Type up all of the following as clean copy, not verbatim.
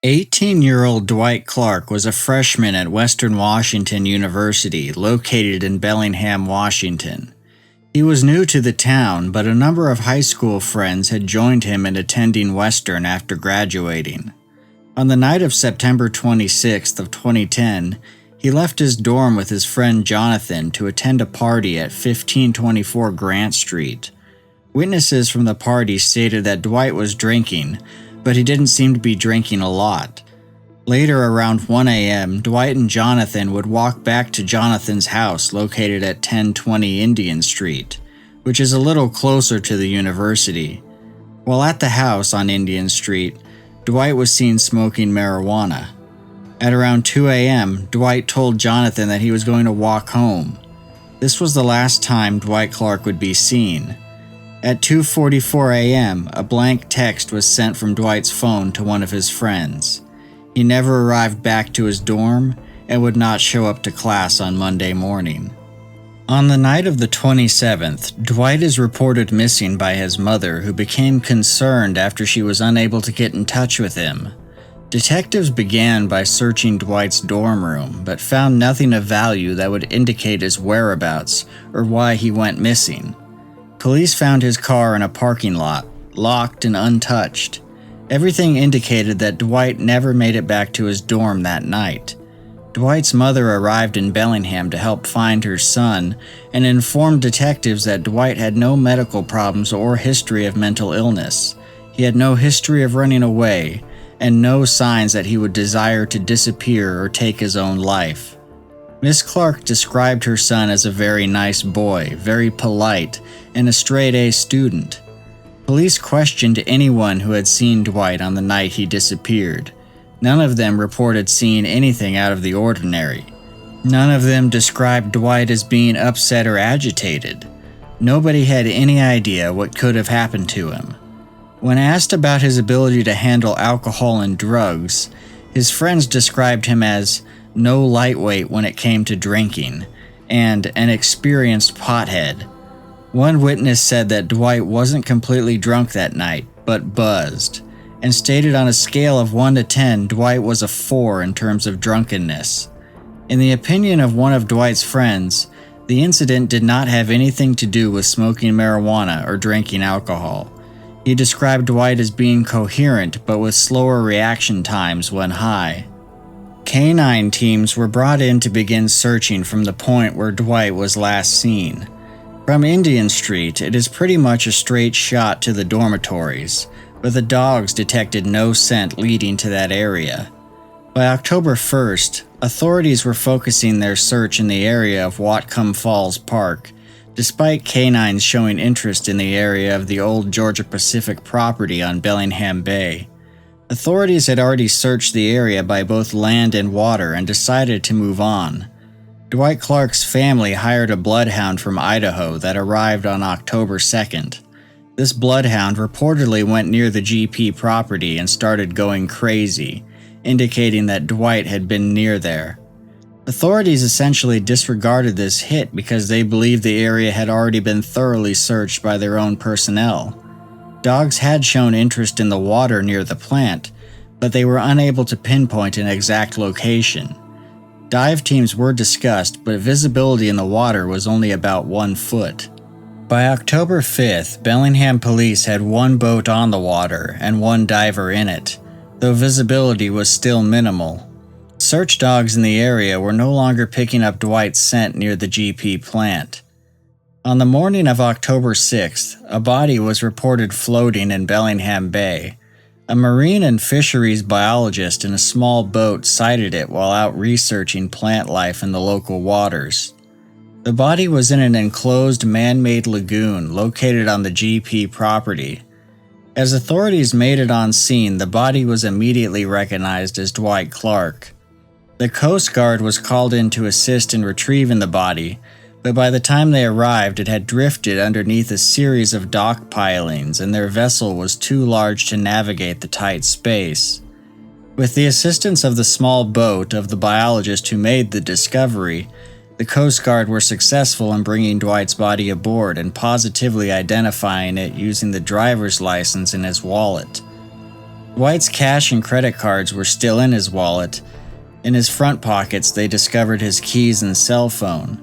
18-year-old Dwight Clark was a freshman at Western Washington University, located in Bellingham, Washington. He was new to the town, but a number of high school friends had joined him in attending Western after graduating. On the night of September 26th of 2010, he left his dorm with his friend Jonathan to attend a party at 1524 Grant Street. Witnesses from the party stated that Dwight was drinking, but he didn't seem to be drinking a lot. Later, around 1 a.m., Dwight and Jonathan would walk back to Jonathan's house located at 1020 Indian Street, which is a little closer to the university. While at the house on Indian Street, Dwight was seen smoking marijuana. At around 2 a.m., Dwight told Jonathan that he was going to walk home. This was the last time Dwight Clark would be seen. At 2:44 a.m., a blank text was sent from Dwight's phone to one of his friends. He never arrived back to his dorm and would not show up to class on Monday morning. On the night of the 27th, Dwight is reported missing by his mother, who became concerned after she was unable to get in touch with him. Detectives began by searching Dwight's dorm room, but found nothing of value that would indicate his whereabouts or why he went missing. Police found his car in a parking lot, locked and untouched. Everything indicated that Dwight never made it back to his dorm that night. Dwight's mother arrived in Bellingham to help find her son and informed detectives that Dwight had no medical problems or history of mental illness. He had no history of running away, and no signs that he would desire to disappear or take his own life. Miss Clark described her son as a very nice boy, very polite, and a straight-A student. Police questioned anyone who had seen Dwight on the night he disappeared. None of them reported seeing anything out of the ordinary. None of them described Dwight as being upset or agitated. Nobody had any idea what could have happened to him. When asked about his ability to handle alcohol and drugs, his friends described him as no lightweight when it came to drinking, and an experienced pothead. One witness said that Dwight wasn't completely drunk that night, but buzzed, and stated on a scale of 1 to 10, Dwight was a 4 in terms of drunkenness. In the opinion of one of Dwight's friends, the incident did not have anything to do with smoking marijuana or drinking alcohol. He described Dwight as being coherent but with slower reaction times when high. Canine teams were brought in to begin searching from the point where Dwight was last seen. From Indian Street, it is pretty much a straight shot to the dormitories, but the dogs detected no scent leading to that area. By October 1st, authorities were focusing their search in the area of Whatcom Falls Park, despite canines showing interest in the area of the old Georgia Pacific property on Bellingham Bay. Authorities had already searched the area by both land and water and decided to move on. Dwight Clark's family hired a bloodhound from Idaho that arrived on October 2nd. This bloodhound reportedly went near the GP property and started going crazy, indicating that Dwight had been near there. Authorities essentially disregarded this hit because they believed the area had already been thoroughly searched by their own personnel. Dogs had shown interest in the water near the plant, but they were unable to pinpoint an exact location. Dive teams were discussed, but visibility in the water was only about 1 foot. By October 5th, Bellingham police had 1 boat on the water and 1 diver in it, though visibility was still minimal. Search dogs in the area were no longer picking up Dwight's scent near the GP plant. On the morning of October 6th, a body was reported floating in Bellingham Bay. A marine and fisheries biologist in a small boat sighted it while out researching plant life in the local waters. The body was in an enclosed man-made lagoon located on the GP property. As authorities made it on scene, the body was immediately recognized as Dwight Clark. The Coast Guard was called in to assist in retrieving the body, but by the time they arrived, it had drifted underneath a series of dock pilings and their vessel was too large to navigate the tight space. With the assistance of the small boat of the biologist who made the discovery, the Coast Guard were successful in bringing Dwight's body aboard and positively identifying it using the driver's license in his wallet. Dwight's cash and credit cards were still in his wallet. In his front pockets, they discovered his keys and cell phone.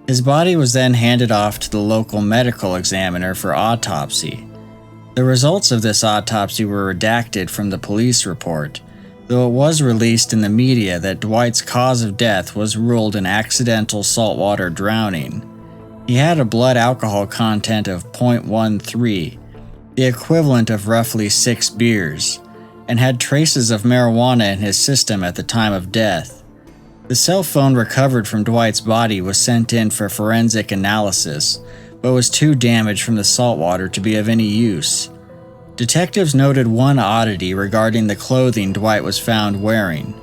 His body was then handed off to the local medical examiner for autopsy. The results of this autopsy were redacted from the police report, though it was released in the media that Dwight's cause of death was ruled an accidental saltwater drowning. He had a blood alcohol content of 0.13, the equivalent of roughly 6 beers, and had traces of marijuana in his system at the time of death. The cell phone recovered from Dwight's body was sent in for forensic analysis, but was too damaged from the saltwater to be of any use. Detectives noted one oddity regarding the clothing Dwight was found wearing.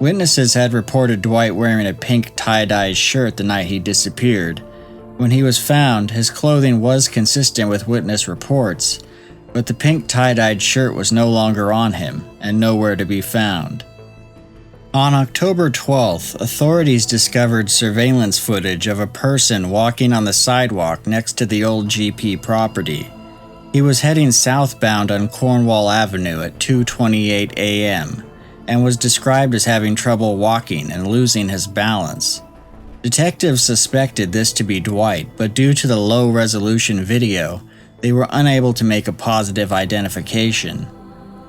Witnesses had reported Dwight wearing a pink tie-dye shirt the night he disappeared. When he was found, his clothing was consistent with witness reports, but the pink tie-dyed shirt was no longer on him and nowhere to be found. On October 12th, authorities discovered surveillance footage of a person walking on the sidewalk next to the old GP property. He was heading southbound on Cornwall Avenue at 2:28 a.m. and was described as having trouble walking and losing his balance. Detectives suspected this to be Dwight, but due to the low-resolution video, they were unable to make a positive identification.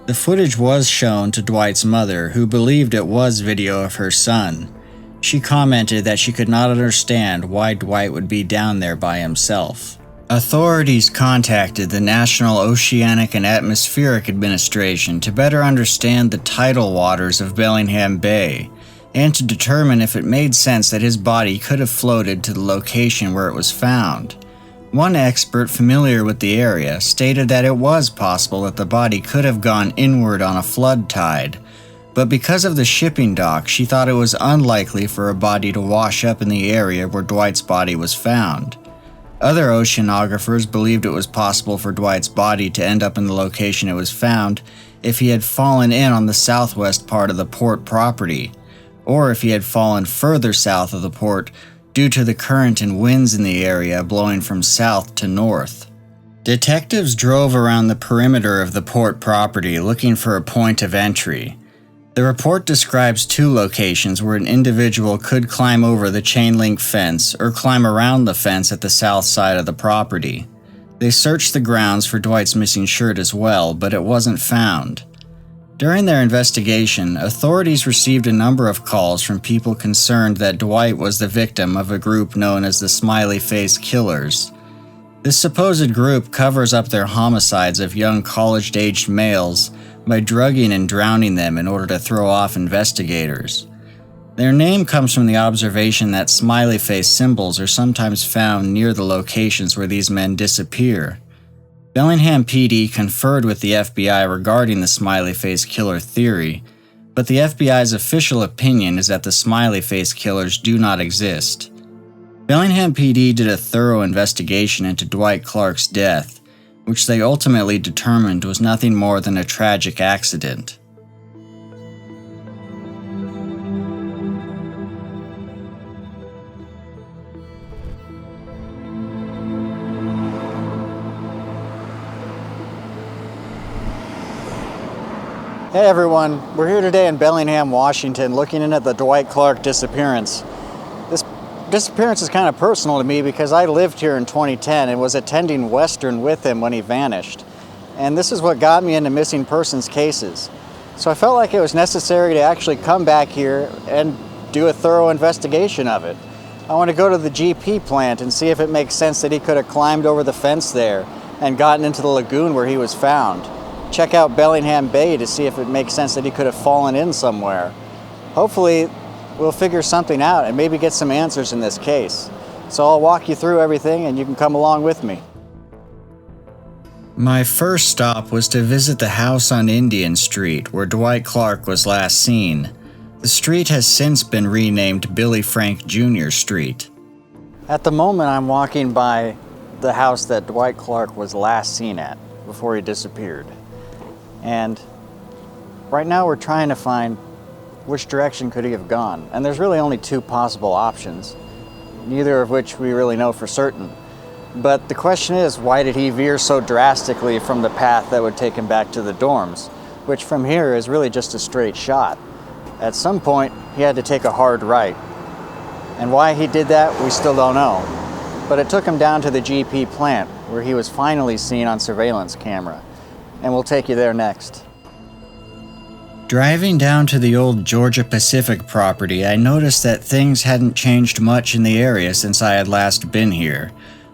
The footage was shown to Dwight's mother, who believed it was video of her son. She commented that she could not understand why Dwight would be down there by himself. Authorities contacted the National Oceanic and Atmospheric Administration to better understand the tidal waters of Bellingham Bay, and to determine if it made sense that his body could have floated to the location where it was found. One expert familiar with the area stated that it was possible that the body could have gone inward on a flood tide, but because of the shipping dock, she thought it was unlikely for a body to wash up in the area where Dwight's body was found. Other oceanographers believed it was possible for Dwight's body to end up in the location it was found if he had fallen in on the southwest part of the port property, or if he had fallen further south of the port due to the current and winds in the area blowing from south to north. Detectives drove around the perimeter of the port property looking for a point of entry. The report describes 2 locations where an individual could climb over the chain-link fence or climb around the fence at the south side of the property. They searched the grounds for Dwight's missing shirt as well, but it wasn't found. During their investigation, authorities received a number of calls from people concerned that Dwight was the victim of a group known as the Smiley Face Killers. This supposed group covers up their homicides of young college-aged males by drugging and drowning them in order to throw off investigators. Their name comes from the observation that smiley face symbols are sometimes found near the locations where these men disappear. Bellingham PD conferred with the FBI regarding the smiley face killer theory, but the FBI's official opinion is that the smiley face killers do not exist. Bellingham PD did a thorough investigation into Dwight Clark's death, which they ultimately determined was nothing more than a tragic accident. Hey everyone, we're here today in Bellingham, Washington, looking in at the Dwight Clark disappearance. This disappearance is kind of personal to me because I lived here in 2010 and was attending Western with him when he vanished. And this is what got me into missing persons cases. So I felt like it was necessary to actually come back here and do a thorough investigation of it. I want to go to the GP plant and see if it makes sense that he could have climbed over the fence there and gotten into the lagoon where he was found. Check out Bellingham Bay to see if it makes sense that he could have fallen in somewhere. Hopefully, we'll figure something out and maybe get some answers in this case. So I'll walk you through everything and you can come along with me. My first stop was to visit the house on Indian Street where Dwight Clark was last seen. The street has since been renamed Billy Frank Jr. Street. At the moment, I'm walking by the house that Dwight Clark was last seen at before he disappeared. And right now we're trying to find which direction could he have gone. And there's really only 2 possible options, neither of which we really know for certain. But the question is, why did he veer so drastically from the path that would take him back to the dorms? which from here is really just a straight shot. At some point, he had to take a hard right. And why he did that, we still don't know. But it took him down to the GP plant, where he was finally seen on surveillance camera. And we'll take you there next. Driving down to the old Georgia Pacific property, I noticed that things hadn't changed much in the area since I had last been here,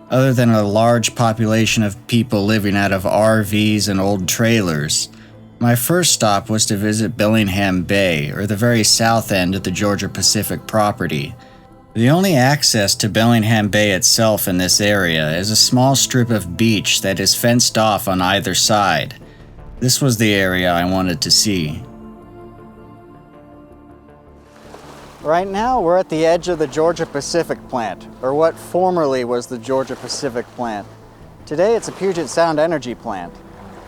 other than a large population of people living out of RVs and old trailers. My first stop was to visit Bellingham Bay, or the very south end of the Georgia Pacific property. The only access to Bellingham Bay itself in this area is a small strip of beach that is fenced off on either side. This was the area I wanted to see. Right now, we're at the edge of the Georgia Pacific plant, or what formerly was the Georgia Pacific plant. Today, it's a Puget Sound energy plant.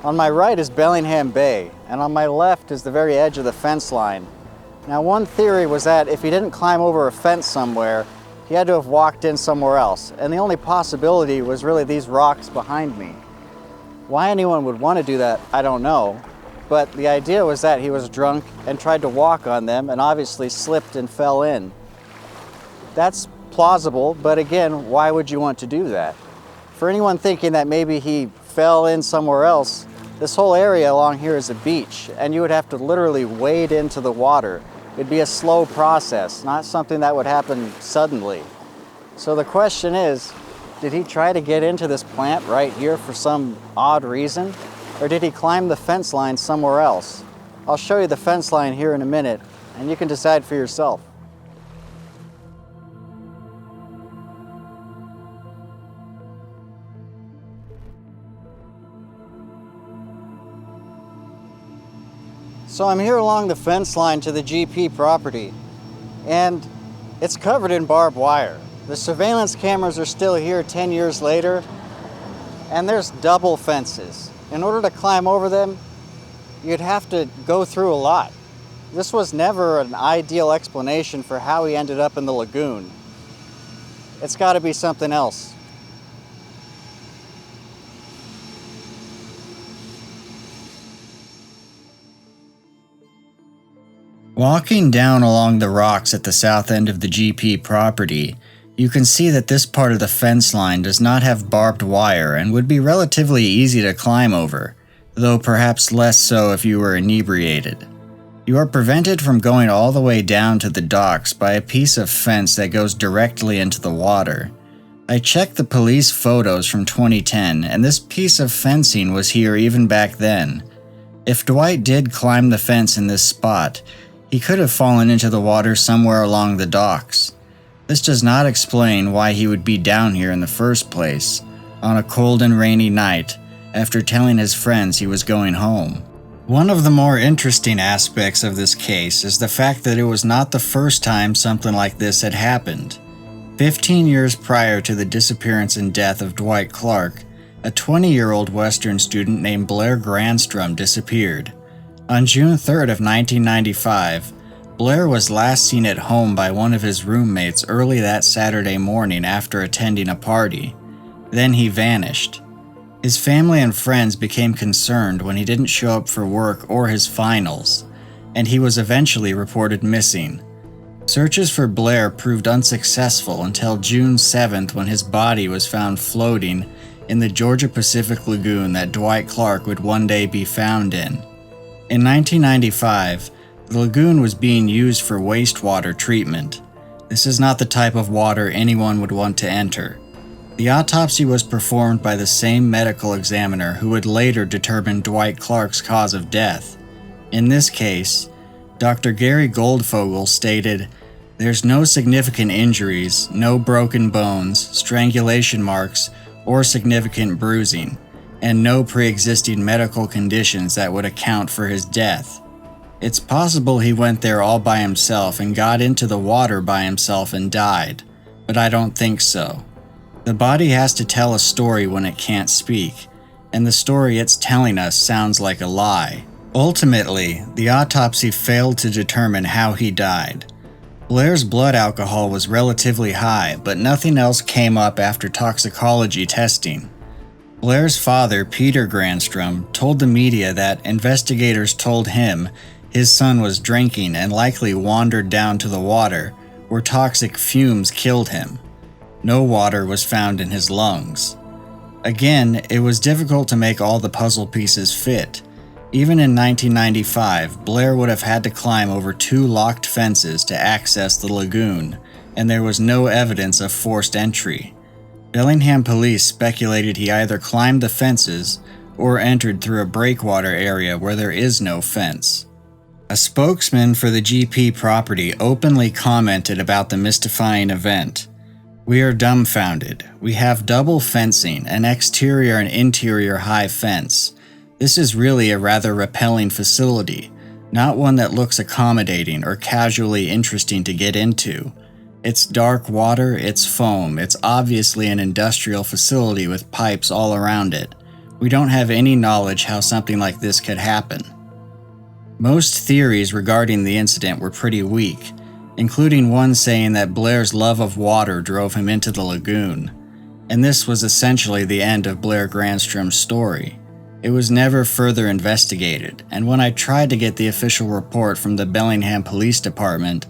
On my right is Bellingham Bay, and on my left is the very edge of the fence line. Now, one theory was that if he didn't climb over a fence somewhere, he had to have walked in somewhere else, and the only possibility was really these rocks behind me. Why anyone would want to do that, I don't know. But the idea was that he was drunk and tried to walk on them and obviously slipped and fell in. That's plausible, but again, why would you want to do that? For anyone thinking that maybe he fell in somewhere else, this whole area along here is a beach, and you would have to literally wade into the water. It'd be a slow process, not something that would happen suddenly. So the question is, did he try to get into this plant right here for some odd reason? Or did he climb the fence line somewhere else? I'll show you the fence line here in a minute, and you can decide for yourself. So I'm here along the fence line to the GP property, and it's covered in barbed wire. The surveillance cameras are still here 10 years later, and there's double fences. In order to climb over them, you'd have to go through a lot. This was never an ideal explanation for how he ended up in the lagoon. It's got to be something else. Walking down along the rocks at the south end of the GP property, you can see that this part of the fence line does not have barbed wire and would be relatively easy to climb over, though perhaps less so if you were inebriated. You are prevented from going all the way down to the docks by a piece of fence that goes directly into the water. I checked the police photos from 2010, and this piece of fencing was here even back then. If Dwight did climb the fence in this spot, he could have fallen into the water somewhere along the docks. This does not explain why he would be down here in the first place, on a cold and rainy night, after telling his friends he was going home. One of the more interesting aspects of this case is the fact that it was not the first time something like this had happened. 15 years prior to the disappearance and death of Dwight Clark, a 20-year-old Western student named Blair Grandstrom disappeared. On June 3rd of 1995, Blair was last seen at home by one of his roommates early that Saturday morning after attending a party. Then he vanished. His family and friends became concerned when he didn't show up for work or his finals, and he was eventually reported missing. Searches for Blair proved unsuccessful until June 7th when his body was found floating in the Georgia Pacific Lagoon that Dwight Clark would one day be found in. In 1995, the lagoon was being used for wastewater treatment. This is not the type of water anyone would want to enter. The autopsy was performed by the same medical examiner who would later determine Dwight Clark's cause of death. In this case, Dr. Gary Goldfogle stated, "There's no significant injuries, no broken bones, strangulation marks, or significant bruising, and no pre-existing medical conditions that would account for his death. It's possible he went there all by himself and got into the water by himself and died, but I don't think so. The body has to tell a story when it can't speak, and the story it's telling us sounds like a lie. Ultimately, the autopsy failed to determine how he died. Blair's blood alcohol was relatively high, but nothing else came up after toxicology testing. Blair's father, Peter Grandstrom, told the media that investigators told him his son was drinking and likely wandered down to the water, where toxic fumes killed him. No water was found in his lungs. Again, it was difficult to make all the puzzle pieces fit. Even in 1995, Blair would have had to climb over 2 locked fences to access the lagoon, and there was no evidence of forced entry. Bellingham police speculated he either climbed the fences or entered through a breakwater area where there is no fence. A spokesman for the GP property openly commented about the mystifying event. "We are dumbfounded. We have double fencing, an exterior and interior high fence. This is really a rather repelling facility, not one that looks accommodating or casually interesting to get into. It's dark water, it's foam, it's obviously an industrial facility with pipes all around it. We don't have any knowledge how something like this could happen." Most theories regarding the incident were pretty weak, including one saying that Blair's love of water drove him into the lagoon. And this was essentially the end of Blair Grandstrom's story. It was never further investigated, and when I tried to get the official report from the Bellingham Police Department,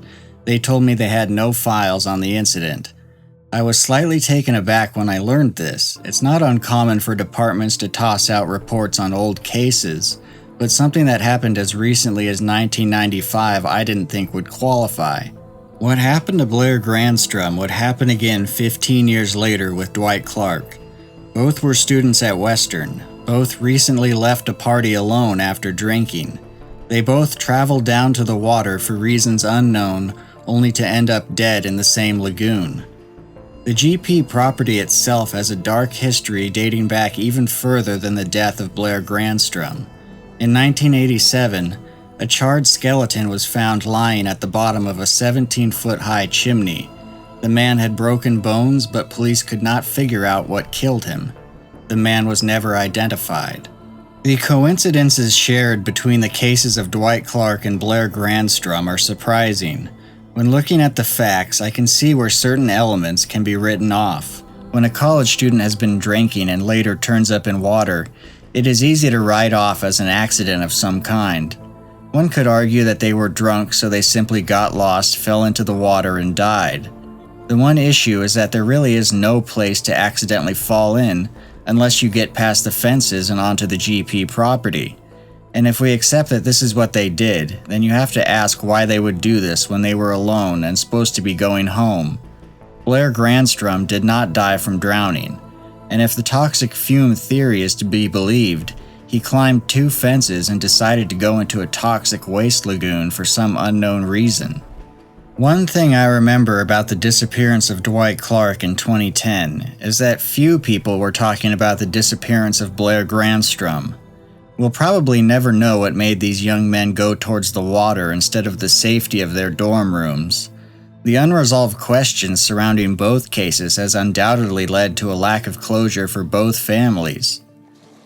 they told me they had no files on the incident. I was slightly taken aback when I learned this. It's not uncommon for departments to toss out reports on old cases, but something that happened as recently as 1995 I didn't think would qualify. What happened to Blair Grandstrom would happen again 15 years later with Dwight Clark. Both were students at Western. Both recently left a party alone after drinking. They both traveled down to the water for reasons unknown, only to end up dead in the same lagoon. The GP property itself has a dark history dating back even further than the death of Blair Grandstrom. In 1987, a charred skeleton was found lying at the bottom of a 17-foot-high chimney. The man had broken bones, but police could not figure out what killed him. The man was never identified. The coincidences shared between the cases of Dwight Clark and Blair Grandstrom are surprising. When looking at the facts, I can see where certain elements can be written off. When a college student has been drinking and later turns up in water, it is easy to write off as an accident of some kind. One could argue that they were drunk, so they simply got lost, fell into the water, and died. The one issue is that there really is no place to accidentally fall in unless you get past the fences and onto the GP property. And if we accept that this is what they did, then you have to ask why they would do this when they were alone and supposed to be going home. Blair Grandstrom did not die from drowning. And if the toxic fume theory is to be believed, he climbed 2 fences and decided to go into a toxic waste lagoon for some unknown reason. One thing I remember about the disappearance of Dwight Clark in 2010 is that few people were talking about the disappearance of Blair Grandstrom. We'll probably never know what made these young men go towards the water instead of the safety of their dorm rooms. The unresolved questions surrounding both cases has undoubtedly led to a lack of closure for both families.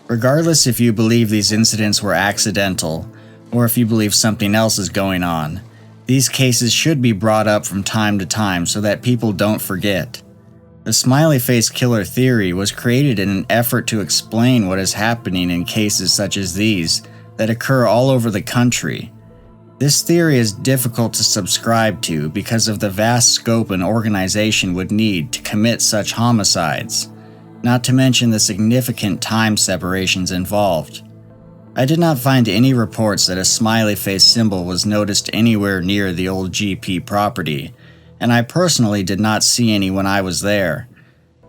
Regardless if you believe these incidents were accidental, or if you believe something else is going on, these cases should be brought up from time to time so that people don't forget. The smiley face killer theory was created in an effort to explain what is happening in cases such as these that occur all over the country. This theory is difficult to subscribe to because of the vast scope an organization would need to commit such homicides, not to mention the significant time separations involved. I did not find any reports that a smiley face symbol was noticed anywhere near the old GP property, and I personally did not see any when I was there.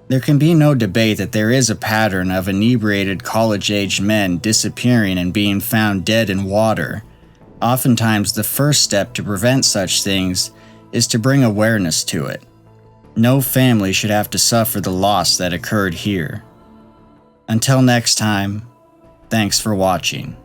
There can be no debate that there is a pattern of inebriated college-aged men disappearing and being found dead in water. Oftentimes, the first step to prevent such things is to bring awareness to it. No family should have to suffer the loss that occurred here. Until next time, thanks for watching.